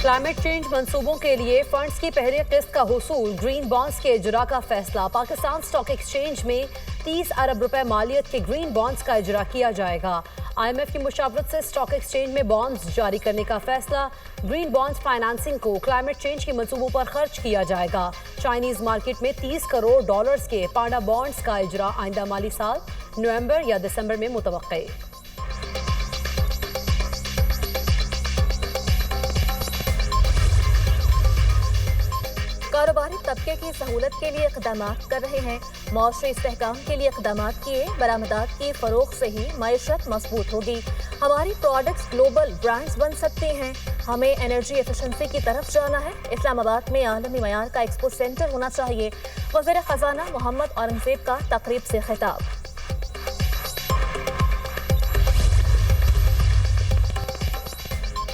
Climate change मंसूबों के लिए funds की पहली किस्त का हुसूल, ग्रीन बॉन्ड्स के इजरा का फैसला। पाकिस्तान स्टॉक एक्सचेंज में 30 अरब रुपए मालियत के ग्रीन बॉन्ड्स का इजरा किया जाएगा। IMF की मुशावरत से स्टॉक एक्सचेंज में बॉन्ड्स जारी करने का फैसला। ग्रीन बॉन्ड्स फाइनेंसिंग को क्लाइमेट चेंज के मंसूबों पर खर्च किया जाएगा। चाइनीज मार्केट में 30 करोड़ डॉलर्स के पांडा बॉन्ड्स का इजरा आइंदा माली साल नवंबर या दिसंबर में मुतवक्के। कारोबारी तबके की सहूलत के लिए इक़दाम कर रहे हैं। मौसमी इस्तेहकाम के लिए इक़दाम किए। बरामदात की फ़रोग़ से ही मईशत मजबूत होगी। हमारी प्रोडक्ट्स ग्लोबल ब्रांड्स बन सकते हैं। हमें एनर्जी एफिशिएंसी की तरफ जाना है। इस्लामाबाद में आलमी मयार का एक्सपो सेंटर होना चाहिए। वज़ीर ख़ज़ाना मोहम्मद औरंगज़ेब का तकरीब से खिताब।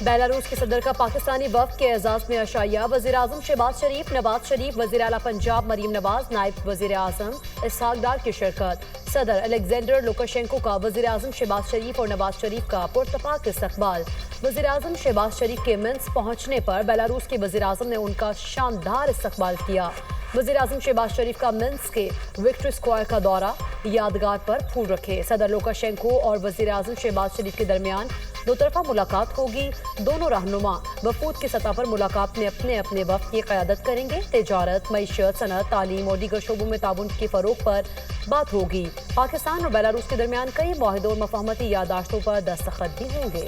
बेलारूस के सदर का पाकिस्तानी वफ़द के एजाज़ में अशाइया। वज़ीर आज़म शहबाज शरीफ, नवाज शरीफ, वज़ीर आला पंजाब मरीम नवाज, नायब वज़ीर आज़म इसहाक डार की शिरकत। सदर अलेक्जेंडर लुकाशेंको का वज़ीर आज़म शहबाज शरीफ और नवाज शरीफ का पुरतपाक इस्तकबाल। वज़ीर आज़म शहबाज शरीफ के मिन्स्क पहुँचने पर बेलारूस के वज़ीर आज़म ने उनका शानदार इस्तकबाल किया। वज़ीर आज़म शहबाज शरीफ का मिन्स्क के विक्ट्री स्क्वायर का दौरा, यादगार पर फूल रखे। सदर लुकाशेंको और वज़ीर आज़म शहबाज शरीफ के दरमियान दो तरफा मुलाकात होगी। दोनों रहनुमा वफूद की सतह पर मुलाकात में अपने अपने वक्त की क़यादत करेंगे। तिजारत, मईशत, सनत, तालीम और दीगर शोबों में ताउन की फ़रोग़ पर बात होगी। पाकिस्तान और बेलारूस के दरमियान कई मुआहदों और मफाहमती यादाश्तों पर दस्तखत भी होंगे।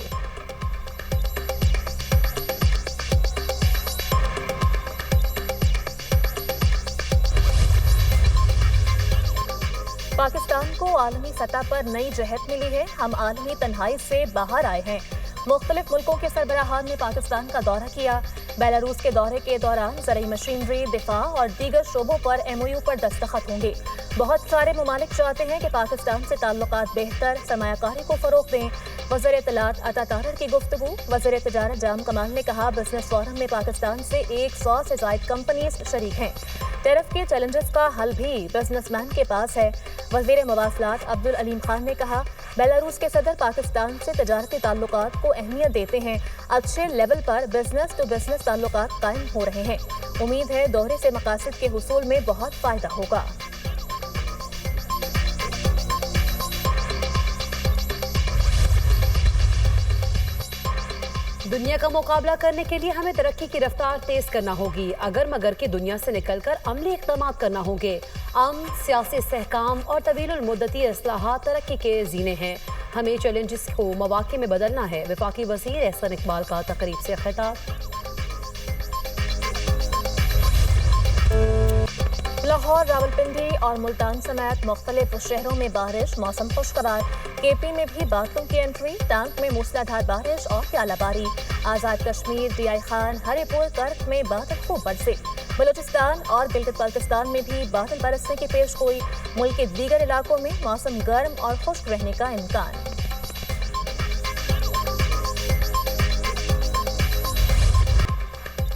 पाकिस्तान को आलमी सतह पर नई जहत मिली है। हम आलमी तन्हाई से बाहर आए हैं। मुख्तलिफ मुल्कों के सरबराहान ने पाकिस्तान का दौरा किया। बेलारूस के दौरे के दौरान ज़रई मशीनरी, दिफा और दीगर शोबों पर MOU पर दस्तखत होंगे। बहुत सारे ममालिक चाहते हैं कि पाकिस्तान से ताल्लुकात बेहतर, सरमायाकारी को फ़रोग़ दें। वज़ीर इत्तलात अता तारर की गुफ्तगू। वज़ीर तिजारत जाम कमाल ने कहा, बिजनेस फोरम में पाकिस्तान से 100 से ज़ायद कंपनीज शरीक हैं। टैरिफ के चैलेंजेस का हल भी बिजनेसमैन के पास है। वज़ीर मवासलात अब्दुल अलीम खान ने कहा, बेलारूस के सदर पाकिस्तान से तजारती ताल्लुकात को अहमियत देते हैं। अच्छे लेवल पर बिजनेस टू बिजनेस ताल्लुकात कायम हो रहे हैं। उम्मीद है दौरे से मकासद के हुसूल में बहुत फ़ायदा होगा। दुनिया का मुकाबला करने के लिए हमें तरक्की की रफ्तार तेज करना होगी। अगर मगर की दुनिया से निकलकर अमली इक़दाम करना होंगे। सियासी इस्तेहकाम और तवीलुल मुद्दती इस्लाहात तरक्की के जीने हैं। हमें चैलेंजेस को मौक़े में बदलना है। वफाकी वज़ीर एहसन इकबाल का तकरीब से खिताब। लाहौर, रावलपिंडी और मुल्तान समेत मुख्तलिफ शहरों में बारिश, मौसम खुशगवार। KP में भी बादलों की एंट्री। टांग में मूसलाधार बारिश और यालाबारी। आज़ाद कश्मीर, DI खान, हरिपुर, कर्क में बादल खूब बरसे। बलूचिस्तान और गिलगित बल्तिस्तान में भी बादल बरसने की पेश गोई। मुल्क के दीगर इलाकों में मौसम गर्म और खुश्क रहने का इम्कान।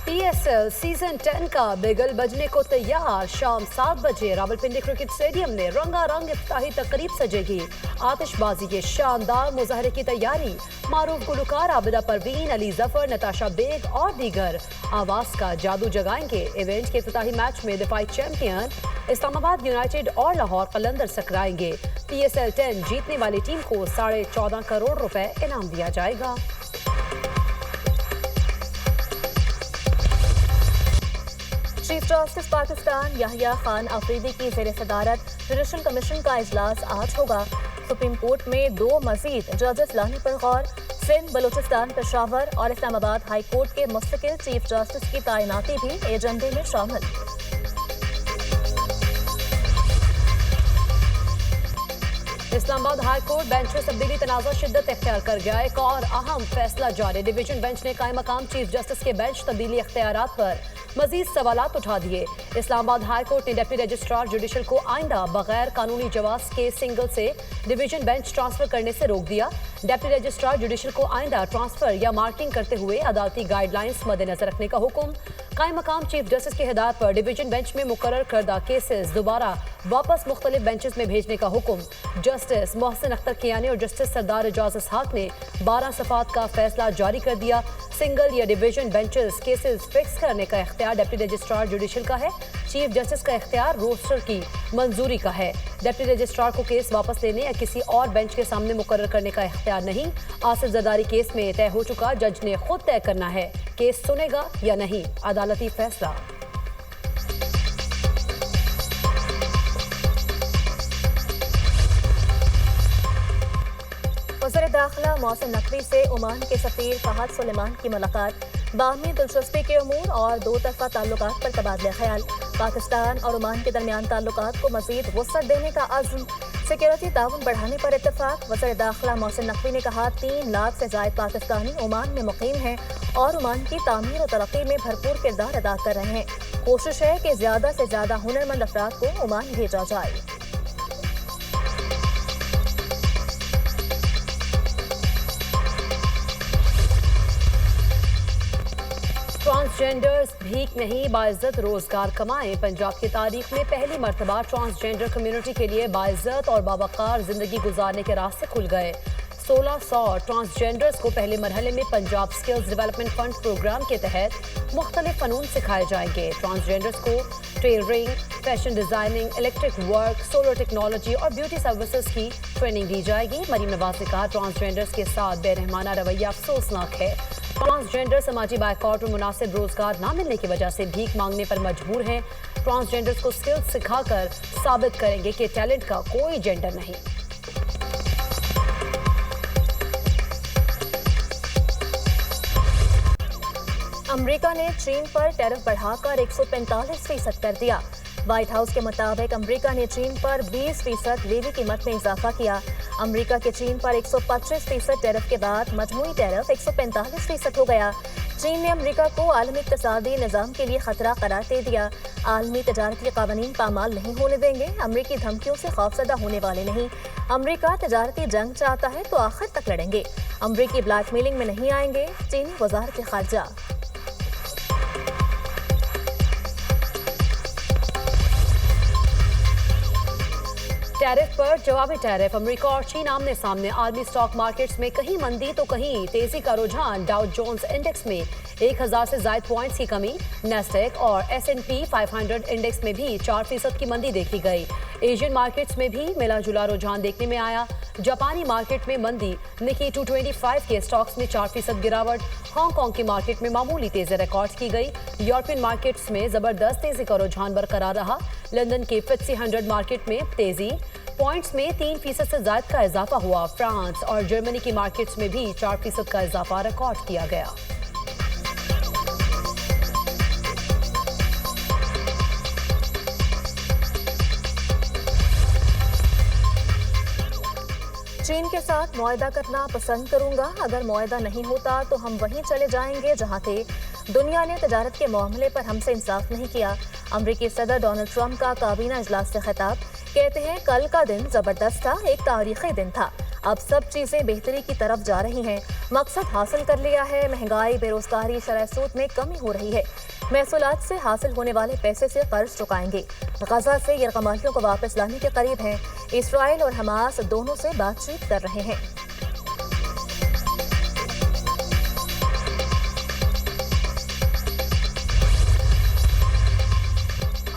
PSL सीजन 10 का बिगल बजने को तैयार। शाम 7 बजे रावलपिंडी क्रिकेट स्टेडियम में रंगारंग इफ्ताही तकरीब सजेगी। आतिशबाजी के शानदार मुजाहरे की तैयारी। मारूफ गुलकार आबिदा परवीन, अली जफर, नताशा बेग और दीगर आवाज का जादू जगाएंगे। इवेंट के इफ्तिताही मैच में दिफाई चैंपियन इस्लामाबाद यूनाइटेड और लाहौर कलंदर सकराएंगे। PSL 10 जीतने वाली टीम को 14.5 करोड़ रुपए इनाम दिया जाएगा। चीफ जस्टिस पाकिस्तान याहिया खान अफरीदी की ज़ेर सदारत जुडिशल कमीशन का इजलास आज होगा। सुप्रीम कोर्ट में 2 मजीद जजेस लाने पर गौर। सिंध, बलूचिस्तान, पेशावर और इस्लामाबाद हाई कोर्ट के मुस्तकिल चीफ जस्टिस की तैनाती भी एजेंडे में शामिल। इस्लामाबाद हाई कोर्ट बेंच में तब्दीली तनाज़ा शिद्दत इख्तियार कर गया। एक और अहम फैसला जारी। डिवीजन बेंच ने कायम मकाम चीफ जस्टिस के बेंच तब्दीली इख्तियारात पर मजीद सवालात उठा दिए। इस्लामाबाद हाई कोर्ट ने डिप्टी रजिस्ट्रार जुडिशल को आइंदा बगैर कानूनी जवाज़ के सिंगल से डिवीजन बेंच ट्रांसफर करने से रोक दिया। डिप्टी रजिस्ट्रार जुडिशल को आइंदा ट्रांसफर या मार्किंग करते हुए अदालती गाइडलाइंस मद्देनजर रखने का हुक्म। कायम मकाम चीफ जस्टिस की हिदायत पर डिवीजन बेंच में मुकर्रर करदा केसेस दोबारा वापस मुख्तलिफ बेंचेस में भेजने का हुक्म। जस्टिस जस्टिस मोहसिन अख्तर कियानी और जस्टिस सरदार एजाज इसहाक ने 12 सफात का फैसला जारी कर दिया। सिंगल या डिवीजन बेंचेस केसेस फिक्स करने का इख्तियार डिप्टी रजिस्ट्रार जुडिशल का है। चीफ जस्टिस का इख्तियार रोस्टर की मंजूरी का है। डिप्टी रजिस्ट्रार को केस वापस लेने या किसी और बेंच के सामने मुकर्रर करने का इख्तियार नहीं। आसिफ जरदारी केस में तय हो चुका, जज ने खुद तय करना है केस सुनेगा या नहीं। अदालती फैसला। वज़ीर दाखिला मोहसिन नकवी से ओमान के सफीर फहद सुलेमान की मुलाकात। बाहमी दिलचस्पी के अमूर और दो तरफा ताल्लुकात पर तबादला ख्याल। पाकिस्तान और ओमान के दरमियान ताल्लुकात को मजीद वसअत देने का अज़्म। सिक्योरिटी ताउन बढ़ाने पर इत्तफाक। वज़ीर दाखिला मोहसिन नकवी ने कहा 3 लाख से ज़ायद पाकिस्तानी ओमान में मुकीम हैं और ओमान की तामीर और तरक्की में भरपूर किरदार अदा कर रहे हैं। कोशिश है कि ज़्यादा से ज़्यादा हुनरमंद अफराद को ओमान भेजा जाए। ट्रांसजेंडर्स भीख नहीं बाइज्जत रोजगार कमाएं। पंजाब की तारीख में पहली मर्तबा ट्रांसजेंडर कम्युनिटी के लिए बाइज्जत और बावकार जिंदगी गुजारने के रास्ते खुल गए। 1600 ट्रांसजेंडर्स को पहले मरहले में Punjab skills development fund program के तहत मुख्तलिफ फनून सिखाए जाएंगे। ट्रांसजेंडर्स को tailoring, fashion designing, electric work, solar technology और ब्यूटी सर्विसेज की ट्रेनिंग दी जाएगी। मरीम नवाज ने कहा ट्रांसजेंडर्स के साथ बेरहमाना रवैया अफसोसनाक है। ट्रांसजेंडर समाजी बायकॉट और मुनासिब रोजगार न मिलने की वजह से भीख मांगने पर मजबूर हैं। ट्रांसजेंडर्स को स्किल्स सिखाकर साबित करेंगे कि टैलेंट का कोई जेंडर नहीं। अमेरिका ने चीन पर टैरिफ बढ़ाकर 145% कर दिया। व्हाइट हाउस के मुताबिक अमेरिका ने चीन पर 20% लेवी कीमत में इजाफा किया। अमेरिका के चीन पर 125% टैरिफ के बाद मजमूई टैरिफ 145% हो गया। चीन ने अमेरिका को आलमी इक़्तिसादी निज़ाम के लिए खतरा करार दे दिया। आलमी तजारती कानून पामाल नहीं होने देंगे। अमेरिकी धमकियों से खौफजदा होने वाले नहीं। अमेरिका तजारती जंग चाहता है तो आखिर तक लड़ेंगे। अमेरिकी ब्लैकमेलिंग में नहीं आएंगे। चीनी वज़ारत ख़ारजा। टैरिफ पर जवाबी टैरिफ। अमेरिका और चीन आमने सामने। आलमी स्टॉक मार्केट्स में कहीं मंदी तो कहीं तेजी का रुझान। डाउ जोन्स इंडेक्स में 1000 से ज़ायद पॉइंट्स की कमी। नेस्डेक और S&P 500 इंडेक्स में भी 4% की मंदी देखी गई। एशियन मार्केट्स में भी मिला जुला रुझान देखने में आया। जापानी मार्केट में मंदी। निकी 225 के स्टॉक्स में 4% गिरावट। हांगकांग की मार्केट में मामूली तेजी रिकॉर्ड की गई। यूरोपियन मार्केट्स में जबरदस्त तेजी का रुझान बरकरार रहा। लंदन के FTSE 100 मार्केट में तेजी। पॉइंट्स में 3% से ज्यादा का इजाफा हुआ। फ्रांस और जर्मनी की मार्केट्स में भी 4% का इजाफा रिकॉर्ड किया गया। चीन के साथ मुआहदा करना पसंद करूंगा। अगर मुआहदा नहीं होता तो हम वहीं चले जाएंगे जहां थे। दुनिया ने तजारत के मामले पर हमसे इंसाफ नहीं किया। अमरीकी सदर डोनाल्ड ट्रंप का काबीना इजलास से खिताब। कहते हैं कल का दिन जबरदस्त था, एक तारीखी दिन था। अब सब चीजें बेहतरी की तरफ जा रही हैं। मकसद हासिल कर लिया है। महंगाई, बेरोजगारी, शरह सूद में कमी हो रही है। महसूलात से हासिल होने वाले पैसे से कर्ज चुकाएंगे। गजा से यरगमालियों को वापस लाने के करीब हैं। इसराइल और हमास दोनों से बातचीत कर रहे हैं।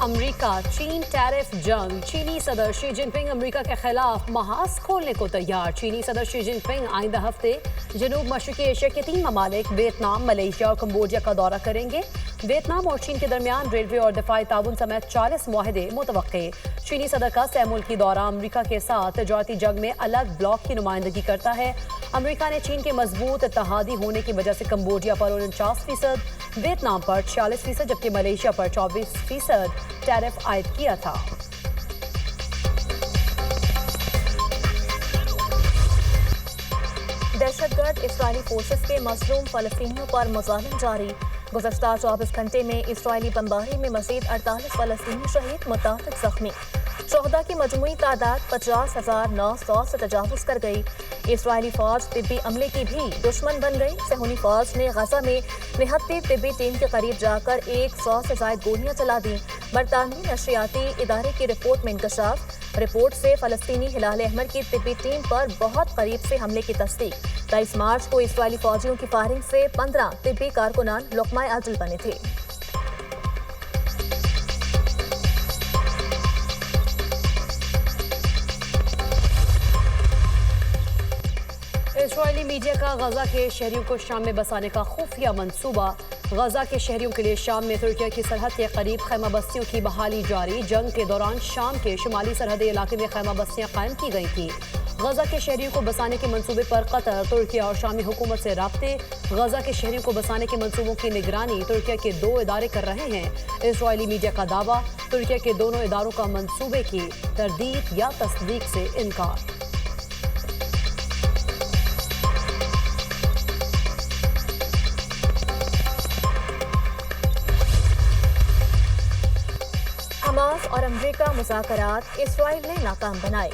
अमेरिका चीन टैरिफ जंग। चीनी सदर शी जिनपिंग अमेरिका के खिलाफ महाज खोलने को तैयार। चीनी सदर शी जिनपिंग आइंदा हफ्ते जनूब मशरकी एशिया के 3 ममालिक वियतनाम, मलेशिया और कम्बोडिया का दौरा करेंगे। वियतनाम और चीन के दरमियान रेलवे और दिफाई ताउन समेत 40 मुआहदे मुतवक्के। चीनी सदर का सैमुल्की दौरा अमेरिका के साथ तजारती जंग में अलग ब्लॉक की नुमाइंदगी करता है। अमेरिका ने चीन के मजबूत इत्तेहादी होने की वजह से कम्बोडिया पर 49%, वियतनाम पर 46%, जबकि मलेशिया पर 24% टैरिफ आयद किया था। दहशतगर्द इस्राएली फोर्सेस के मजलूम फलस्तीनियों पर मुज़ालिम जारी। गुज़श्ता 24 घंटे में इस्राएली बमबारी में मज़ीद 48 फलस्तीनी शहीद, मुताबिक जख्मी। शोहदा की मजमूई तादाद 50,900 से तजावुज कर गई। इसराइली फौज तिब्बी अमले की भी दुश्मन बन गई। सेहूनी फौज ने गजा में निहत्ती तिब्बी टीम के करीब जाकर 100 से ज्यादा गोलियां चला दी। बरतानवी नशरियाती इदारे की रिपोर्ट में इंकशाफ। रिपोर्ट से फलस्तीनी हिलाल अहमर की तिब्बी टीम पर बहुत करीब से हमले की तस्दीक। 23 मार्च को इसराइली फौजियों की फायरिंग से 15 तिब्बी कारकुनान लुक़मा अजल बने थे। इस्राएली मीडिया का गजा के शहरियों को शाम में बसाने का खुफिया मंसूबा। गजा के शहरियों के लिए शाम में तुर्की की सरहद के करीब खैमा बस्तियों की बहाली जारी। जंग के दौरान शाम के शुमाली सरहदी इलाके में खैमा बस्तियां कायम की गई थी। गजा के शहरियों को बसाने के मंसूबे पर कतर, तुर्की और शामी हुकूमत से राब्ते। गजा के शहरियों को बसाने के मंसूबों की निगरानी तुर्की के 2 इदारे कर रहे हैं। इस्राएली मीडिया का दावा, तुर्की के दोनों इदारों का मंसूबे की तरदीद या तस्दीक से इनकार। हमास और अमरीका मुज़ाकरात इसराइल ने नाकाम बनाए।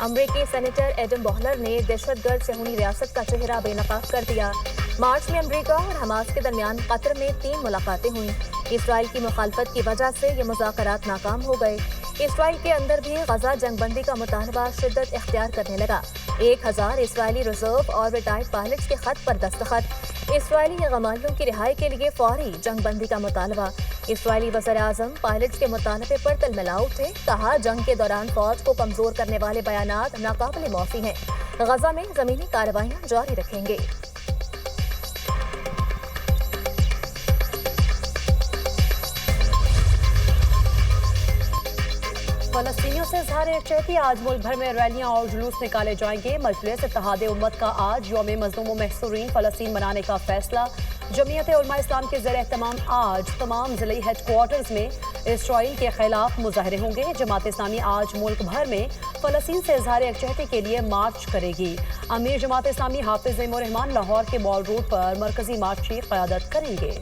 अमरीकी सेनेटर एडम बॉहलर ने दहशतगर्द सेहूनी रियासत का चेहरा बेनकाब कर दिया। मार्च में अमरीका और हमास के दरमियान कतर में 3 मुलाकातें हुई। इसराइल की मुखालफत की वजह से ये मुज़ाकरात नाकाम हो गए। इसराइल के अंदर भी गजा जंगबंदी का मुतालबा शिद्दत इख्तियार करने लगा। 1000 इसराइली रिजर्व और रिटायर्ड पायलट्स के खत पर दस्तखत। इसराइली गमालियों की रिहाई के लिए फौरी जंगबंदी का मुतालबा। इसराइली वज़ीर-ए-आज़म पायलट्स के मुतालबे पर तिलमिला उठे। कहा, जंग के दौरान फौज को कमजोर करने वाले बयानात नाकाबिल मौसी हैं। गजा में जमीनी कार्रवाइयां जारी रखेंगे। फलस्तीनियों से इज़हार यकजहती। आज मुल्क भर में रैलियां और जुलूस निकाले जाएंगे। मजलिस इत्तेहाद उम्मत का आज यौम मज़लूम व महसूरीन फ़लस्तीन मनाने का फैसला। जमीयत उलमा इस्लाम के ज़ेर एहतमाम आज तमाम ज़िले हेडक्वार्टर्स में इसराइल के खिलाफ मुजाहरे होंगे। जमात इस्लामी आज मुल्क भर में फ़लस्तीन से इज़हार यकजहती के लिए मार्च करेगी। अमीर जमात इस्लामी हाफिज़ ज़ैनुर रहमान लाहौर के मॉल रोड पर मरकजी मार्च की क़यादत करेंगे।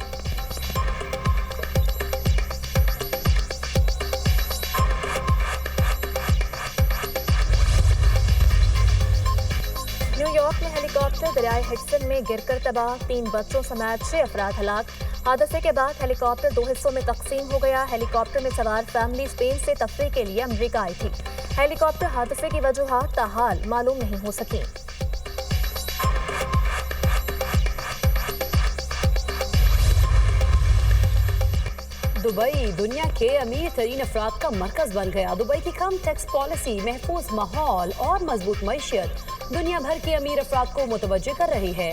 न्यूयॉर्क में हेलीकॉप्टर दरियाए हिडसन में गिरकर तबाह। 3 बच्चों समेत 6 अफराद हलाक। हादसे के बाद हेलीकॉप्टर 2 हिस्सों में तकसीम हो गया। हेलीकॉप्टर में सवार फैमिली स्पेन से तफरीह के लिए अमेरिका आई थी। हेलीकॉप्टर हादसे की वजूहात ताहाल मालूम नहीं हो सकी। दुबई दुनिया के अमीर तरीन अफराद का मरकज बन गया। दुबई की कम टैक्स पॉलिसी, महफूज माहौल और मजबूत मैशियत दुनिया भर के अमीर अफराद को मुतवज्जे कर रही है।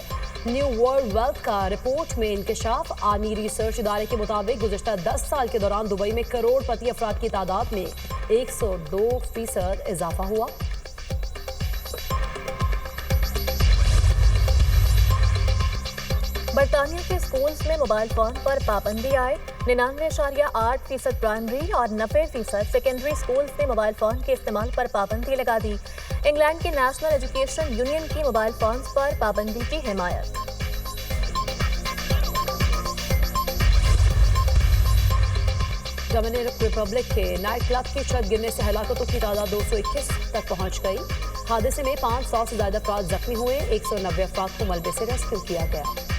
न्यू वर्ल्ड वेल्थ का रिपोर्ट में इंकशाफ। आर्मी रिसर्च इदारे के मुताबिक गुज़िश्ता 10 साल के दौरान दुबई में करोड़पति अफराद की तादाद में 102% इजाफा हुआ। बरतानिया के स्कूल्स में मोबाइल फोन पर पाबंदी आए। 99.8% प्राइमरी और 90% सेकेंडरी स्कूल्स ने मोबाइल फोन के इस्तेमाल पर पाबंदी लगा दी। इंग्लैंड की नेशनल एजुकेशन यूनियन की मोबाइल फोन्स पर पाबंदी की हिमायत। डोमिनिकन रिपब्लिक के नाइट क्लब की छत गिरने से हलाकतों की तादाद 221 तक पहुंच गई। हादसे में 500 से ज्यादा अफराद जख्मी हुए। 190 अफराद को मलबे से रेस्क्यू किया गया।